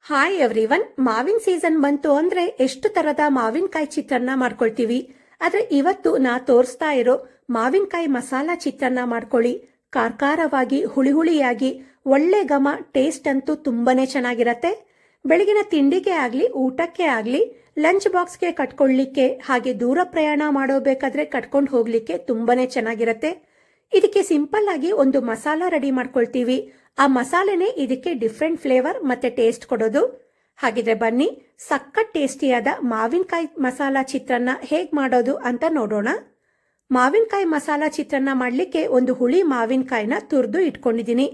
Hi everyone. ಮಾವಿನ season ಬಂತು ಅಂದ್ರೆ ಎಷ್ಟು ತರದ ಮಾವಿನಕಾಯಿ ಚಿತ್ರಾನ್ನ ಮಾಡ್ಕೊಳ್ತೀವಿ. ಆದ್ರೆ ಇವತ್ತು ನಾ ತೋರಿಸ್ತಾ ಇರೋ ಮಾವಿನಕಾಯಿ ಮಸಾಲಾ ಚಿತ್ರಾನ್ನ ಮಾಡ್ಕೊಳ್ಳಿ. ಖಾರವಾಗಿ ಹುಳಿ ಹುಳಿಯಾಗಿ ಒಳ್ಳೆ ಘಮ, ಟೇಸ್ಟ್ ಅಂತೂ ತುಂಬಾನೇ ಚೆನ್ನಾಗಿರತ್ತೆ. ಬೆಳಗಿನ ತಿಂಡಿಗೆ ಆಗ್ಲಿ, ಊಟಕ್ಕೆ ಆಗ್ಲಿ, ಲಂಚ್ ಬಾಕ್ಸ್ಗೆ ಕಟ್ಕೊಳ್ಳಿಕ್ಕೆ, ಹಾಗೆ ದೂರ ಪ್ರಯಾಣ ಮಾಡೋಬೇಕಾದ್ರೆ ಕಟ್ಕೊಂಡು ಹೋಗ್ಲಿಕ್ಕೆ ತುಂಬಾನೇ ಚೆನ್ನಾಗಿರತ್ತೆ. ಇದಕ್ಕೆ ಸಿಂಪಲ್ ಆಗಿ ಒಂದು ಮಸಾಲ ರೆಡಿ ಮಾಡ್ಕೊಳ್ತೀವಿ. ಆ ಮಸಾಲೆನೇ ಇದಕ್ಕೆ ಡಿಫ್ರೆಂಟ್ ಫ್ಲೇವರ್ ಮತ್ತೆ ಟೇಸ್ಟ್ ಕೊಡೋದು. ಹಾಗಿದ್ರೆ ಬನ್ನಿ, ಸಖತ್ ಟೇಸ್ಟಿಯಾದ ಮಾವಿನಕಾಯಿ ಮಸಾಲಾ ಚಿತ್ರಾನ್ನ ಹೇಗ್ ಮಾಡೋದು ಅಂತ ನೋಡೋಣ. ಮಾವಿನಕಾಯಿ ಮಸಾಲಾ ಚಿತ್ರಾನ್ನ ಮಾಡ್ಲಿಕ್ಕೆ ಒಂದು ಹುಳಿ ಮಾವಿನಕಾಯಿನ ತುರಿದು ಇಟ್ಕೊಂಡಿದ್ದೀನಿ.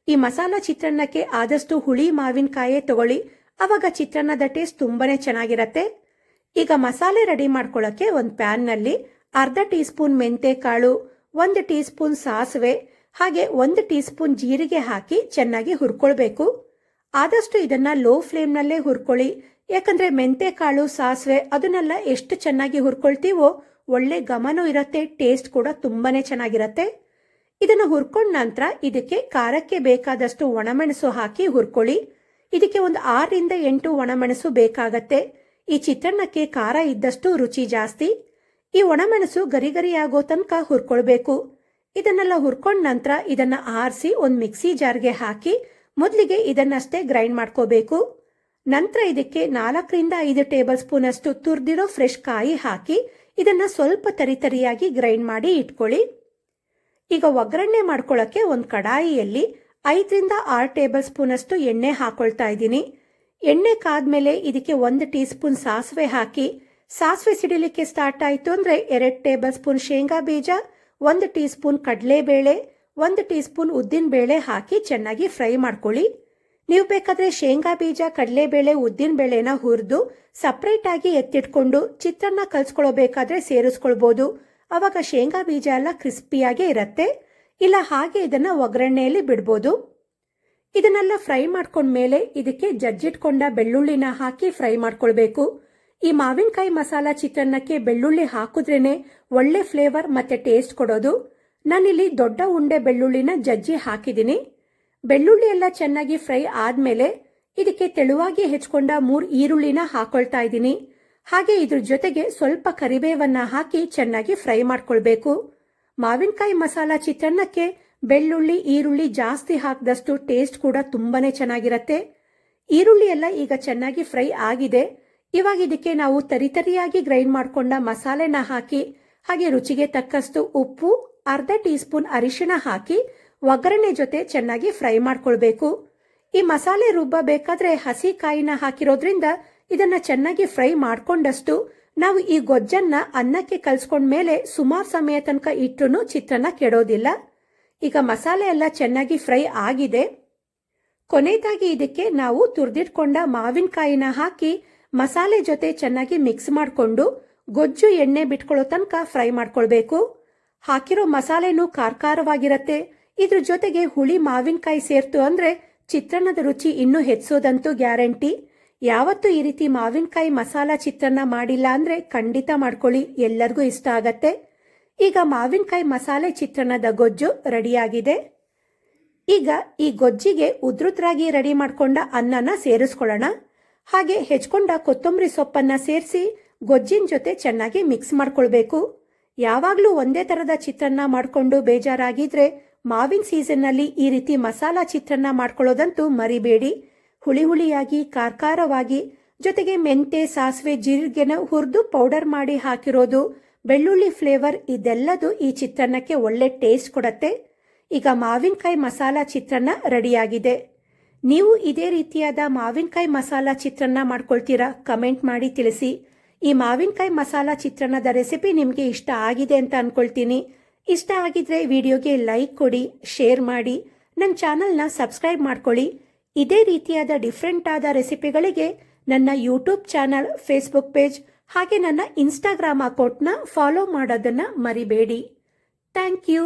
ಈ ಮಸಾಲಾ ಚಿತ್ರಾನ್ನಕ್ಕೆ ಆದಷ್ಟು ಹುಳಿ ಮಾವಿನಕಾಯೇ ತಗೊಳ್ಳಿ, ಅವಾಗ ಚಿತ್ರಾನ್ನದ ಟೇಸ್ಟ್ ತುಂಬಾನೇ ಚೆನ್ನಾಗಿರತ್ತೆ. ಈಗ ಮಸಾಲೆ ರೆಡಿ ಮಾಡ್ಕೊಳ್ಳೋಕೆ ಒಂದು ಪ್ಯಾನ್ ನಲ್ಲಿ ಅರ್ಧ ಟೀ ಸ್ಪೂನ್ ಮೆಂತೆ ಕಾಳು, 1 ಟೀ ಸ್ಪೂನ್ ಸಾಸಿವೆ, ಹಾಗೆ 1 ಟೀ ಸ್ಪೂನ್ ಜೀರಿಗೆ ಹಾಕಿ ಚೆನ್ನಾಗಿ ಹುರ್ಕೊಳ್ಬೇಕು. ಆದಷ್ಟು ಇದನ್ನ ಲೋ ಫ್ಲೇಮ್ ನಲ್ಲೇ ಹುರ್ಕೊಳ್ಳಿ. ಯಾಕಂದ್ರೆ ಮೆಂತೆ ಕಾಳು, ಸಾಸಿವೆ ಅದನ್ನೆಲ್ಲ ಎಷ್ಟು ಚೆನ್ನಾಗಿ ಹುರ್ಕೊಳ್ತೀವೋ ಒಳ್ಳೆ ಘಮನೂ ಇರತ್ತೆ, ಟೇಸ್ಟ್ ಕೂಡ ತುಂಬಾನೇ ಚೆನ್ನಾಗಿರತ್ತೆ. ಇದನ್ನ ಹುರ್ಕೊಂಡ ನಂತರ ಇದಕ್ಕೆ ಖಾರಕ್ಕೆ ಬೇಕಾದಷ್ಟು ಒಣಮೆಣಸು ಹಾಕಿ ಹುರ್ಕೊಳ್ಳಿ. ಇದಕ್ಕೆ ಒಂದು 6 ರಿಂದ 8 ಒಣಮೆಣಸು ಬೇಕಾಗತ್ತೆ. ಈ ಚಿತ್ರಾನ್ನಕ್ಕೆ ಖಾರ ಇದ್ದಷ್ಟು ರುಚಿ ಜಾಸ್ತಿ. ಈ ಒಣಮೆಣಸು ಗರಿ ಗರಿ ಆಗೋ ತನಕ ಹುರ್ಕೊಳ್ಬೇಕು. ಇದನ್ನೆಲ್ಲ ಹುರ್ಕೊಂಡ ನಂತರ ಇದನ್ನ ಆರಿಸಿ ಒಂದು ಮಿಕ್ಸಿ ಜಾರ್ಗೆ ಹಾಕಿ ಮೊದಲಿಗೆ ಇದನ್ನಷ್ಟೇ ಗ್ರೈಂಡ್ ಮಾಡ್ಕೋಬೇಕು. ನಂತರ ಇದಕ್ಕೆ 4 ರಿಂದ 5 ಟೇಬಲ್ ಸ್ಪೂನ್ ಅಷ್ಟು ತುರಿದಿರೋ ಫ್ರೆಶ್ ಕಾಯಿ ಹಾಕಿ ಇದನ್ನ ಸ್ವಲ್ಪ ತರಿತರಿಯಾಗಿ ಗ್ರೈಂಡ್ ಮಾಡಿ ಇಟ್ಕೊಳ್ಳಿ. ಈಗ ಒಗ್ಗರಣೆ ಮಾಡ್ಕೊಳ್ಳೋಕೆ ಒಂದು ಕಡಾಯಿಯಲ್ಲಿ 5 ರಿಂದ 6 ಟೇಬಲ್ ಸ್ಪೂನ್ ಅಷ್ಟು ಎಣ್ಣೆ ಹಾಕೊಳ್ತಾ ಇದ್ದೀನಿ. ಎಣ್ಣೆ ಕಾದ್ಮೇಲೆ ಇದಕ್ಕೆ 1 ಟೀ ಸ್ಪೂನ್ ಸಾಸಿವೆ ಹಾಕಿ, ಸಾಸಿವೆ ಸಿಡಿಲಿಕ್ಕೆ ಸ್ಟಾರ್ಟ್ ಆಯಿತು ಅಂದ್ರೆ 2 ಟೇಬಲ್ ಸ್ಪೂನ್ ಶೇಂಗಾ ಬೀಜ, 1 ಟೀ ಸ್ಪೂನ್ ಕಡಲೆಬೇಳೆ, 1 ಟೀ ಸ್ಪೂನ್ ಉದ್ದಿನ ಬೇಳೆ ಹಾಕಿ ಚೆನ್ನಾಗಿ ಫ್ರೈ ಮಾಡ್ಕೊಳ್ಳಿ. ನೀವು ಬೇಕಾದ್ರೆ ಶೇಂಗಾ ಬೀಜ, ಕಡಲೆಬೇಳೆ, ಉದ್ದಿನ ಬೇಳೆನ ಹುರಿದು ಸಪ್ರೇಟ್ ಆಗಿ ಎತ್ತಿಟ್ಕೊಂಡು ಚಿತ್ರಾನ್ನ ಕಲ್ಸ್ಕೊಳ್ಬೇಕಾದ್ರೆ ಸೇರಿಸ್ಕೊಳ್ಬಹುದು. ಅವಾಗ ಶೇಂಗಾ ಬೀಜ ಎಲ್ಲ ಕ್ರಿಸ್ಪಿಯಾಗೇ ಇರತ್ತೆ. ಇಲ್ಲ ಹಾಗೆ ಇದನ್ನ ಒಗ್ಗರಣೆಯಲ್ಲಿ ಬಿಡ್ಬೋದು. ಇದನ್ನೆಲ್ಲ ಫ್ರೈ ಮಾಡ್ಕೊಂಡ್ಮೇಲೆ ಇದಕ್ಕೆ ಜಜ್ಜಿಟ್ಕೊಂಡ ಬೆಳ್ಳುಳ್ಳಿನ ಹಾಕಿ ಫ್ರೈ ಮಾಡ್ಕೊಳ್ಬೇಕು. ಈ ಮಾವಿನಕಾಯಿ ಮಸಾಲಾ ಚಿತ್ರಾನ್ನಕ್ಕೆ ಬೆಳ್ಳುಳ್ಳಿ ಹಾಕಿದ್ರೇನೆ ಒಳ್ಳೆ ಫ್ಲೇವರ್ ಮತ್ತೆ ಟೇಸ್ಟ್ ಕೊಡೋದು. ನಾನಿಲ್ಲಿ ದೊಡ್ಡ ಉಂಡೆ ಬೆಳ್ಳುಳ್ಳಿನ ಜಜ್ಜಿ ಹಾಕಿದ್ದೀನಿ. ಬೆಳ್ಳುಳ್ಳಿ ಎಲ್ಲ ಚೆನ್ನಾಗಿ ಫ್ರೈ ಆದ್ಮೇಲೆ ಇದಕ್ಕೆ ತೆಳುವಾಗಿ ಹೆಚ್ಕೊಂಡ 3 ಈರುಳ್ಳಿನ ಹಾಕೊಳ್ತಾ ಇದ್ದೀನಿ. ಹಾಗೆ ಇದ್ರ ಜೊತೆಗೆ ಸ್ವಲ್ಪ ಕರಿಬೇವನ್ನ ಹಾಕಿ ಚೆನ್ನಾಗಿ ಫ್ರೈ ಮಾಡ್ಕೊಳ್ಬೇಕು. ಮಾವಿನಕಾಯಿ ಮಸಾಲಾ ಚಿತ್ರಾನ್ನಕ್ಕೆ ಬೆಳ್ಳುಳ್ಳಿ, ಈರುಳ್ಳಿ ಜಾಸ್ತಿ ಹಾಕಿದಷ್ಟು ಟೇಸ್ಟ್ ಕೂಡ ತುಂಬಾನೇ ಚೆನ್ನಾಗಿರತ್ತೆ. ಈರುಳ್ಳಿ ಎಲ್ಲ ಈಗ ಚೆನ್ನಾಗಿ ಫ್ರೈ ಆಗಿದೆ. ಇವಾಗ ಇದಕ್ಕೆ ನಾವು ತರಿತರಿಯಾಗಿ ಗ್ರೈಂಡ್ ಮಾಡ್ಕೊಂಡ ಮಸಾಲೆನ ಹಾಕಿ, ಹಾಗೆ ರುಚಿಗೆ ತಕ್ಕಷ್ಟು ಉಪ್ಪು, ಅರ್ಧ ಟೀ ಸ್ಪೂನ್ ಅರಿಶಿಣ ಹಾಕಿ ಒಗ್ಗರಣೆ ಜೊತೆ ಚೆನ್ನಾಗಿ ಫ್ರೈ ಮಾಡ್ಕೊಳ್ಬೇಕು. ಈ ಮಸಾಲೆ ರುಬ್ಬಬೇಕಾದ್ರೆ ಹಸಿ ಕಾಯಿನ ಹಾಕಿರೋದ್ರಿಂದ ಇದನ್ನ ಚೆನ್ನಾಗಿ ಫ್ರೈ ಮಾಡ್ಕೊಂಡಷ್ಟು ನಾವು ಈ ಗೊಜ್ಜನ್ನ ಅನ್ನಕ್ಕೆ ಕಲ್ಸ್ಕೊಂಡ್ಮೇಲೆ ಸುಮಾರು ಸಮಯ ತನಕ ಇಟ್ಟರು ಚಿತ್ರಾನ್ನ ಕೆಡೋದಿಲ್ಲ. ಈಗ ಮಸಾಲೆ ಎಲ್ಲ ಚೆನ್ನಾಗಿ ಫ್ರೈ ಆಗಿದೆ. ಕೊನೆಯದಾಗಿ ಇದಕ್ಕೆ ನಾವು ತುರಿದಿಟ್ಕೊಂಡ ಮಾವಿನಕಾಯಿನ ಹಾಕಿ ಮಸಾಲೆ ಜೊತೆ ಚೆನ್ನಾಗಿ ಮಿಕ್ಸ್ ಮಾಡಿಕೊಂಡು ಗೊಜ್ಜು ಎಣ್ಣೆ ಬಿಟ್ಕೊಳ್ಳೋ ತನಕ ಫ್ರೈ ಮಾಡ್ಕೊಳ್ಬೇಕು. ಹಾಕಿರೋ ಮಸಾಲೆನೂ ಖಾರವಾಗಿರತ್ತೆ. ಇದ್ರ ಜೊತೆಗೆ ಹುಳಿ ಮಾವಿನಕಾಯಿ ಸೇರ್ತು ಅಂದ್ರೆ ಚಿತ್ರಾನ್ನದ ರುಚಿ ಇನ್ನೂ ಹೆಚ್ಚೋದಂತೂ ಗ್ಯಾರಂಟಿ. ಯಾವತ್ತೂ ಈ ರೀತಿ ಮಾವಿನಕಾಯಿ ಮಸಾಲಾ ಚಿತ್ರಾನ್ನ ಮಾಡಿಲ್ಲ ಅಂದ್ರೆ ಖಂಡಿತ ಮಾಡ್ಕೊಳ್ಳಿ, ಎಲ್ಲರಿಗೂ ಇಷ್ಟ ಆಗತ್ತೆ. ಈಗ ಮಾವಿನಕಾಯಿ ಮಸಾಲೆ ಚಿತ್ರಾನ್ನದ ಗೊಜ್ಜು ರೆಡಿಯಾಗಿದೆ. ಈಗ ಈ ಗೊಜ್ಜಿಗೆ ಉದ್ರುದ್ರಾಗಿ ರೆಡಿ ಮಾಡ್ಕೊಂಡ ಅನ್ನನ ಸೇರಿಸ್ಕೊಳ್ಳೋಣ. ಹಾಗೆ ಹೆಚ್ಕೊಂಡ ಕೊತ್ತಂಬರಿ ಸೊಪ್ಪನ್ನ ಸೇರಿಸಿ ಗೊಜ್ಜಿನ ಜೊತೆ ಚೆನ್ನಾಗಿ ಮಿಕ್ಸ್ ಮಾಡ್ಕೊಳ್ಬೇಕು. ಯಾವಾಗ್ಲೂ ಒಂದೇ ತರದ ಚಿತ್ರಾನ್ನ ಮಾಡ್ಕೊಂಡು ಬೇಜಾರಾಗಿದ್ರೆ ಮಾವಿನ ಸೀಸನ್ನಲ್ಲಿ ಈ ರೀತಿ ಮಸಾಲಾ ಚಿತ್ರಾನ್ನ ಮಾಡ್ಕೊಳ್ಳೋದಂತೂ ಮರಿಬೇಡಿ. ಹುಳಿ ಹುಳಿಯಾಗಿ, ಖಾರವಾಗಿ, ಜೊತೆಗೆ ಮೆಂತೆ, ಸಾಸಿವೆ, ಜೀರಿಗೆನ ಹುರಿದು ಪೌಡರ್ ಮಾಡಿ ಹಾಕಿರೋದು, ಬೆಳ್ಳುಳ್ಳಿ ಫ್ಲೇವರ್ ಇದೆಲ್ಲದು ಈ ಚಿತ್ರಾನ್ನಕ್ಕೆ ಒಳ್ಳೆ ಟೇಸ್ಟ್ ಕೊಡತ್ತೆ. ಈಗ ಮಾವಿನಕಾಯಿ ಮಸಾಲಾ ಚಿತ್ರಾನ್ನ ರೆಡಿಯಾಗಿದೆ. ನೀವು ಇದೇ ರೀತಿಯಾದ ಮಾವಿನಕಾಯಿ ಮಸಾಲಾ ಚಿತ್ರಾನ್ನ ಮಾಡ್ಕೊಳ್ತೀರಾ? ಕಮೆಂಟ್ ಮಾಡಿ ತಿಳಿಸಿ. ಈ ಮಾವಿನಕಾಯಿ ಮಸಾಲಾ ಚಿತ್ರಾನ್ನದ ರೆಸಿಪಿ ನಿಮಗೆ ಇಷ್ಟ ಆಗಿದೆ ಅಂತ ಅನ್ಕೊಳ್ತೀನಿ. ಇಷ್ಟ ಆಗಿದ್ರೆ ವಿಡಿಯೋಗೆ ಲೈಕ್ ಕೊಡಿ, ಶೇರ್ ಮಾಡಿ, ನನ್ನ ಚಾನಲ್ನ ಸಬ್ಸ್ಕ್ರೈಬ್ ಮಾಡ್ಕೊಳ್ಳಿ. ಇದೇ ರೀತಿಯಾದ ಡಿಫ್ರೆಂಟ್ ಆದ ರೆಸಿಪಿಗಳಿಗೆ ನನ್ನ ಯೂಟ್ಯೂಬ್ ಚಾನಲ್, ಫೇಸ್ಬುಕ್ ಪೇಜ್, ಹಾಗೆ ನನ್ನ ಇನ್ಸ್ಟಾಗ್ರಾಮ್ ಅಕೌಂಟ್ನ ಫಾಲೋ ಮಾಡೋದನ್ನ ಮರಿಬೇಡಿ. Thank you.